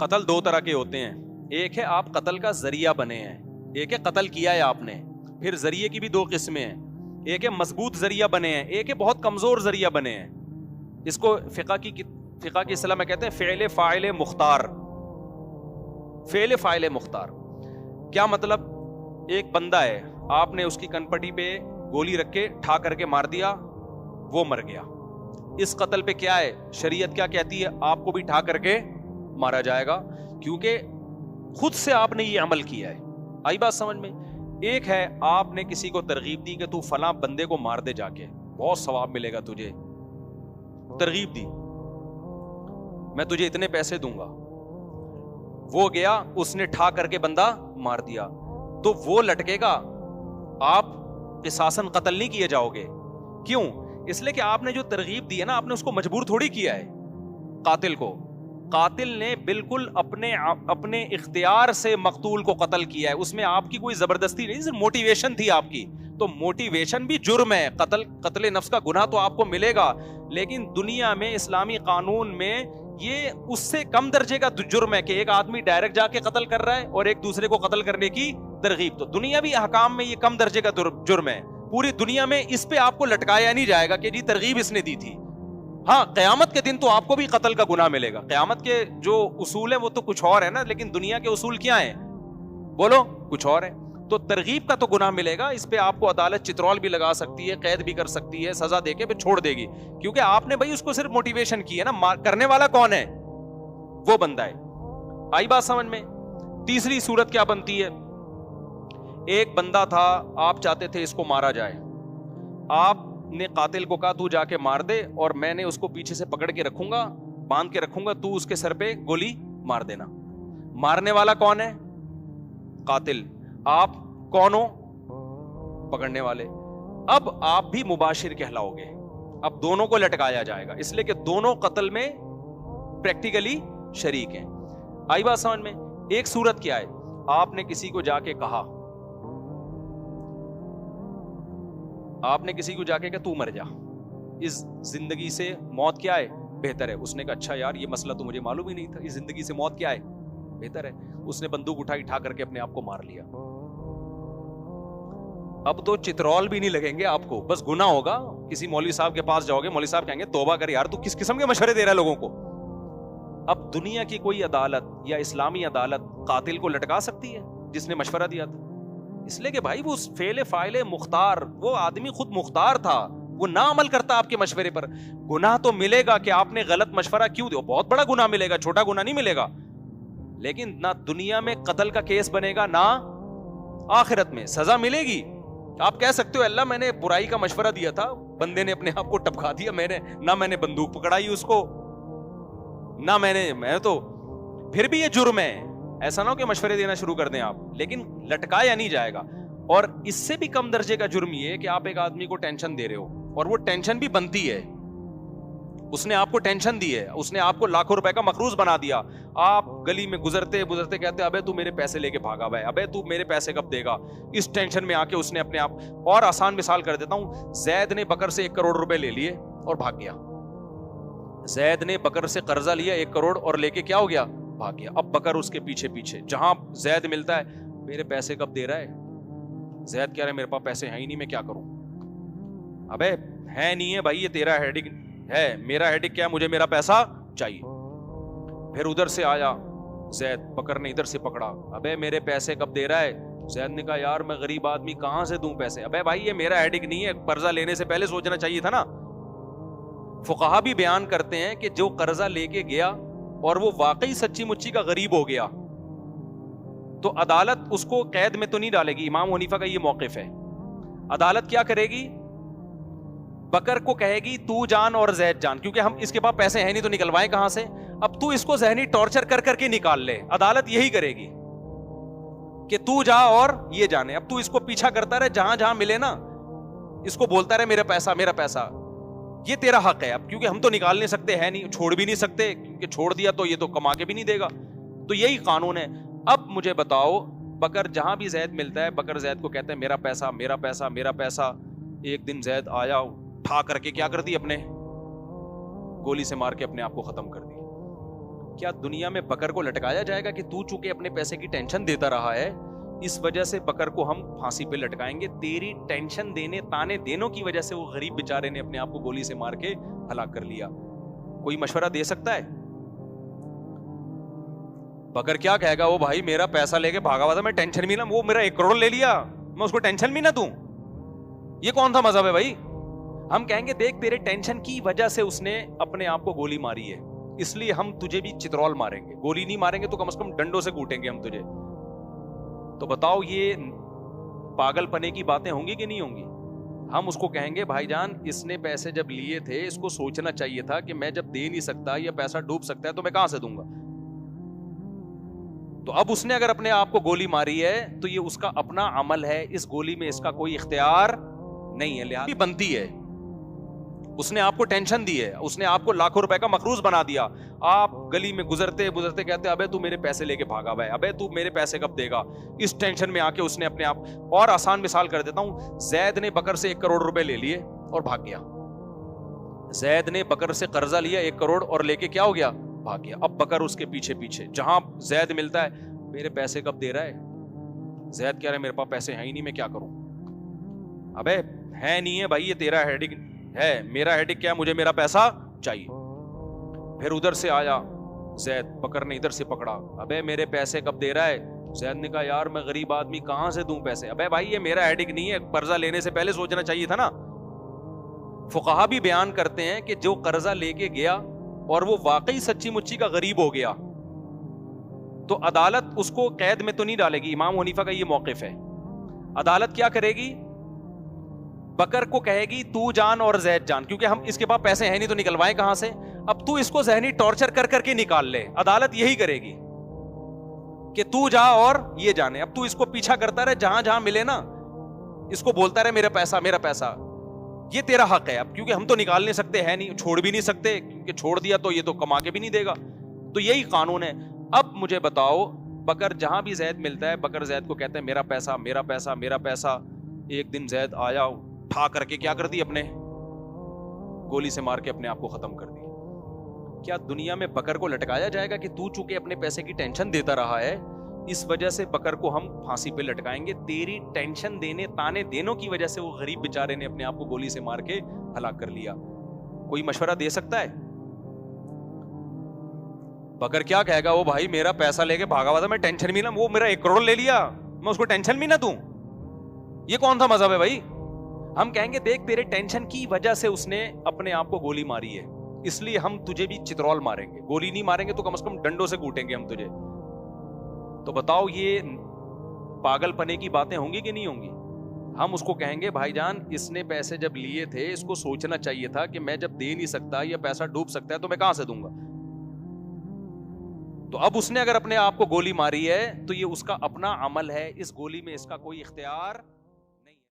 قتل دو طرح کے ہوتے ہیں. ایک ہے آپ قتل کا ذریعہ بنے ہیں, ایک ہے قتل کیا ہے آپ نے. پھر ذریعے کی بھی دو قسمیں ہیں, ایک ہے مضبوط ذریعہ بنے ہیں, ایک ہے بہت کمزور ذریعہ بنے ہیں. اس کو فقہ کی اصطلاح میں کہتے ہیں فعل فاعل مختار. فعل فاعل مختار کیا مطلب؟ ایک بندہ ہے, آپ نے اس کی کنپٹی پہ گولی رکھ کے ٹھا کر کے مار دیا, وہ مر گیا. اس قتل پہ کیا ہے, شریعت کیا کہتی ہے؟ آپ کو بھی ٹھا کر کے مارا جائے گا, کیونکہ خود سے آپ نے یہ عمل کیا ہے. آئی بات سمجھ میں؟ ایک ہے آپ نے کسی کو ترغیب دی کہ تو فلاں بندے کو مار دے, جا کے بہت ثواب ملے گا تجھے. ترغیب دی, میں تجھے اتنے پیسے دوں گا. وہ گیا, اس نے ٹھا کر کے بندہ مار دیا, تو وہ لٹکے گا, آپ قصاصاً قتل نہیں کیے جاؤ گے. کیوں؟ اس لیے کہ آپ نے جو ترغیب دی ہے نا, آپ نے اس کو مجبور تھوڑی کیا ہے قاتل کو. قاتل نے بالکل اپنے اختیار سے مقتول کو قتل کیا ہے, اس میں آپ کی کوئی زبردستی نہیں, صرف موٹیویشن تھی آپ کی. تو موٹیویشن بھی جرم ہے. قتل نفس کا گناہ تو آپ کو ملے گا, لیکن دنیا میں اسلامی قانون میں یہ اس سے کم درجے کا جرم ہے کہ ایک آدمی ڈائریکٹ جا کے قتل کر رہا ہے اور ایک دوسرے کو قتل کرنے کی ترغیب. تو دنیاوی احکام میں یہ کم درجے کا جرم ہے. پوری دنیا میں اس پہ آپ کو لٹکایا نہیں جائے گا کہ جی ترغیب اس نے دی تھی. ہاں, قیامت کے دن تو آپ کو بھی قتل کا گناہ ملے گا. قیامت کے جو اصول ہیں وہ تو کچھ اور ہے نا, لیکن دنیا کے اصول کیا ہیں بولو, کچھ اور ہے. تو ترغیب کا تو گناہ ملے گا, اس پہ آپ کو عدالت چترول بھی لگا سکتی ہے, قید بھی کر سکتی ہے, سزا دے کے پھر چھوڑ دے گی, کیونکہ آپ نے بھائی اس کو صرف موٹیویشن کی ہے نا. کرنے والا کون ہے؟ وہ بندہ ہے. آئی بات سمجھ میں؟ تیسری صورت کیا بنتی ہے؟ ایک بندہ تھا, آپ چاہتے تھے اس کو مارا جائے, آپ نے قاتل کو کہا تو جا کے مار دے, اور میں نے اس کو پیچھے سے پکڑ کے رکھوں گا, باندھ کے رکھوں گا, تو اس کے سر پہ گولی مار دینا. مارنے والا کون ہے؟ قاتل. آپ کون ہو؟ پکڑنے والے. اب آپ بھی مباشر کہلاؤ گے. اب دونوں کو لٹکایا جائے گا, اس لیے کہ دونوں قتل میں پریکٹیکلی شریک ہیں. آئی بات سمجھ میں؟ ایک صورت کیا ہے, آپ نے کسی کو جا کے کہا, آپ نے کسی کو جا کے کہا تو مر جا, اس زندگی سے موت کیا ہے بہتر ہے. اس نے کہا اچھا یار یہ مسئلہ تو مجھے معلوم ہی نہیں تھا, اس زندگی سے موت کیا ہے بہتر ہے. اس نے بندوق اٹھائی, ٹھا کر کے اپنے آپ کو مار لیا. اب تو چترول بھی نہیں لگیں گے آپ کو, بس گناہ ہوگا. کسی مولوی صاحب کے پاس جاؤ گے, مولوی صاحب کہیں گے توبہ کر یار, تو کس قسم کے مشورے دے رہا ہے لوگوں کو. اب دنیا کی کوئی عدالت یا اسلامی عدالت قاتل کو لٹکا سکتی ہے جس نے مشورہ دیا تھا؟ اس لیے کہ بھائی وہ فعل فاعل مختار, وہ آدمی خود مختار تھا, وہ نہ عمل کرتا آپ کے مشورے پر. گناہ تو ملے گا کہ آپ نے غلط مشورہ کیوں دیا, بہت بڑا گناہ ملے گا, چھوٹا گناہ نہیں ملے گا. لیکن نہ دنیا میں قتل کا کیس بنے گا, نہ آخرت میں سزا ملے گی. آپ کہہ سکتے ہو اللہ میں نے برائی کا مشورہ دیا تھا, بندے نے اپنے آپ کو ٹپکا دیا, میں نے بندوق پکڑائی اس کو, نہ میں تو پھر بھی یہ جرم ہے. ایسا نہ ہو کہ مشورے دینا شروع کر دیں آپ, لیکن لٹکایا نہیں جائے گا. اور اس سے بھی کم درجے کا جرم یہ ہے کہ آپ ایک آدمی کو ٹینشن دے رہے ہو, اور وہ ٹینشن بھی بنتی ہے, اس نے آپ کو ٹینشن دی ہے, اس نے آپ کو لاکھوں روپے کا مقروض بنا دیا. آپ گلی میں گزرتے کہتے ابے تو میرے پیسے لے کے بھاگا ہوا ہے, ابے تو میرے پیسے کب دے گا. اس ٹینشن میں آ کے اس نے اپنے آپ, اور آسان مثال کر دیتا ہوں, زید نے بکر سے 1 کروڑ روپے لے لیے اور بھاگ گیا. زید نے بکر سے قرضہ لیا 1 کروڑ اور لے کے کیا ہو گیا, بھاگ گیا. اب بکر اس کے پیچھے جہاں زید ملتا ہے, میرے پیسے کب دے رہا ہے. زید کہہ رہا ہے میرے پاس پیسے ہیں ہی نہیں, میں کیا کروں. ابے ہے نہیں ہے بھائی, یہ تیرا ہیڈک ہے, میرا ہیڈک کیا ہے, مجھے میرا پیسہ چاہیے. پھر ادھر سے آیا زید, بکر نے ادھر سے پکڑا, ابے میرے پیسے کب دے رہا ہے. زید نے کہا یار میں غریب آدمی کہاں سے دوں پیسے. ابے بھائی یہ میرا ہیڈک نہیں ہے, قرضہ لینے سے پہلے سوچنا چاہیے تھا نا. فقہا بھی بیان کرتے ہیں کہ جو قرضہ لے کے گیا اور وہ واقعی سچی مچی کا غریب ہو گیا, تو عدالت اس کو قید میں تو نہیں ڈالے گی. امام حنیفہ کا یہ موقف ہے. عدالت کیا کرے گی, بکر کو کہے گی تو جان اور زید جان, کیونکہ ہم اس کے پاس پیسے ہیں نہیں تو نکلوائیں کہاں سے, اب تو اس کو ذہنی ٹارچر کر کر کے نکال لے. عدالت یہی کرے گی کہ تو جا اور یہ جانے. اب تو اس کو پیچھا کرتا رہے, جہاں جہاں ملے نا اس کو بولتا رہے میرا پیسہ میرا پیسہ. یہ تیرا حق ہے اب, کیونکہ ہم تو نکال نہیں سکتے, ہے نہیں, چھوڑ بھی نہیں سکتے, کیونکہ چھوڑ دیا تو یہ تو کما کے بھی نہیں دے گا. تو یہی قانون ہے. اب مجھے بتاؤ, بکر جہاں بھی زید ملتا ہے, بکر زید کو کہتا ہے میرا پیسہ میرا پیسہ میرا پیسہ. ایک دن زید آیا, اٹھا کر کے کیا کر دی, اپنے گولی سے مار کے اپنے آپ کو ختم کر دی. کیا دنیا میں بکر کو لٹکایا جائے گا کہ تو چونکہ اپنے پیسے کی ٹینشن دیتا رہا ہے اس وجہ سے بکر کو ہم پھانسی پہ لٹکائیں گے؟ تیری ٹینشن دینے تانے دینوں کی وجہ سے وہ غریب بیچارے نے اپنے آپ کو گولی سے مار کے ہلاک کر لیا. کوئی مشورہ دے سکتا ہے؟ بکر کیا کہے گا، وہ بھائی میرا پیسہ لے کے بھاگا ہوا تھا، میں ٹینشن بھی نہ، وہ میرا 1 کروڑ لے لیا، میں اس کو ٹینشن بھی نہ دوں. یہ کون سا مذہب ہے بھائی؟ ہم کہیں گے دیکھ تیرے ٹینشن کی وجہ سے اس نے اپنے آپ کو گولی ماری ہے، اس لیے ہم تجھے بھی چترول ماریں گے، گولی نہیں ماریں گے تو کم از کم ڈنڈوں سے کوٹیں گے ہم تجھے. تو بتاؤ یہ پاگل پنے کی باتیں ہوں گی کہ نہیں ہوں گی؟ ہم اس کو کہیں گے بھائی جان اس نے پیسے جب لیے تھے اس کو سوچنا چاہیے تھا کہ میں جب دے نہیں سکتا یا پیسہ ڈوب سکتا ہے تو میں کہاں سے دوں گا. تو اب اس نے اگر اپنے آپ کو گولی ماری ہے تو یہ اس کا اپنا عمل ہے، اس گولی میں اس کا کوئی اختیار نہیں ہے، لہٰذا بنتی ہے. اس نے آپ کو ٹینشن دی ہے، اس نے آپ کو لاکھوں روپے کا مقروض بنا دیا، آپ گلی میں گزرتے گزرتے کہتے ابے تو میرے پیسے لے کے بھاگا ہوا ہے، ابے تو میرے پیسے کب دے گا. اس ٹینشن میں آ کے اس نے اپنے آپ، اور آسان مثال کر دیتا ہوں، زید نے بکر سے 1 کروڑ روپے لے لیے اور بھاگ گیا. زید نے بکر سے قرضہ لیا 1 کروڑ اور لے کے کیا ہو گیا؟ بھاگ گیا. اب بکر اس کے پیچھے پیچھے، جہاں زید ملتا ہے میرے پیسے کب دے رہا ہے؟ زید کہہ رہے میرے پاس پیسے ہیں ہی نہیں، میں کیا کروں؟ ابے ہے نہیں ہے بھائی، یہ تیرا ہیڈک ہے، میرا ہیڈک کیا ہے؟ مجھے میرا پیسہ چاہیے. پھر ادھر سے آیا زید، بکر نے ادھر سے پکڑا، ابے میرے پیسے کب دے رہا ہے؟ زید نے کہا یار میں غریب آدمی کہاں سے دوں پیسے؟ ابے بھائی یہ میرا ہیڈک نہیں ہے، قرضہ لینے سے پہلے سوچنا چاہیے تھا نا. فقہا بھی بیان کرتے ہیں کہ جو قرضہ لے کے گیا اور وہ واقعی سچی مچی کا غریب ہو گیا تو عدالت اس کو قید میں تو نہیں ڈالے گی. امام حنیفہ کا یہ موقف ہے. عدالت کیا کرے گی؟ بکر کو کہے گی تو جان اور زید جان، کیونکہ ہم اس کے پاس پیسے ہیں نہیں تو نکلوائیں کہاں سے؟ اب تو اس کو ذہنی ٹارچر کر کر کے نکال لے. عدالت یہی کرے گی کہ تو جا اور یہ جانے. اب تو اس کو پیچھا کرتا رہے، جہاں جہاں ملے نا اس کو بولتا رہے میرا پیسہ میرا پیسہ. یہ تیرا حق ہے اب، کیونکہ ہم تو نکال نہیں سکتے، ہے نہیں، چھوڑ بھی نہیں سکتے، کہ چھوڑ دیا تو یہ تو کما کے بھی نہیں دے گا. تو یہی قانون ہے. اب مجھے بتاؤ، بکر جہاں بھی زید ملتا ہے بکر زید کو کہتے ہیں میرا پیسہ میرا پیسہ میرا پیسہ. ایک دن زید آیا، اٹھا کر کے کیا کر دی؟ اپنے گولی سے مار کے اپنے آپ کو ختم کر دی. کیا دنیا میں بکر کو لٹکایا جائے گا کہ تو چونکہ اپنے پیسے کی ٹینشن دیتا رہا ہے اس وجہ سے بکر کو ہم پھانسی پہ لٹکائیں گے؟ تیری ٹینشن دینے تانے دینوں کی وجہ سے وہ غریب بیچارے نے اپنے آپ کو گولی سے مار کے ہلاک کر لیا. کوئی مشورہ دے سکتا ہے؟ بکر کیا کہے گا، وہ بھائی میرا پیسہ لے کے بھاگا ہوا تھا، میں ٹینشن بھی نہ، وہ میرا 1 کروڑ لے لیا، میں اس کو ٹینشن بھی نہ دوں. یہ کون سا مذہب ہے بھائی؟ ہم کہیں گے دیکھ تیرے ٹینشن کی وجہ سے اس نے اپنے آپ کو گولی ماری ہے، اس لیے ہم تجھے بھی چترول ماریں گے، گولی نہیں ماریں گے تو کم از کم ڈنڈوں سے کوٹیں گے ہم تجھے. تو بتاؤ یہ پاگل پنے کی باتیں ہوں گی کہ نہیں ہوں گی؟ ہم اس کو کہیں گے بھائی جان اس نے پیسے جب لیے تھے اس کو سوچنا چاہیے تھا کہ میں جب دے نہیں سکتا یا پیسہ ڈوب سکتا ہے تو میں کہاں سے دوں گا. تو اب اس نے اگر اپنے آپ کو گولی ماری ہے تو یہ اس کا اپنا عمل ہے، اس گولی میں اس کا کوئی اختیار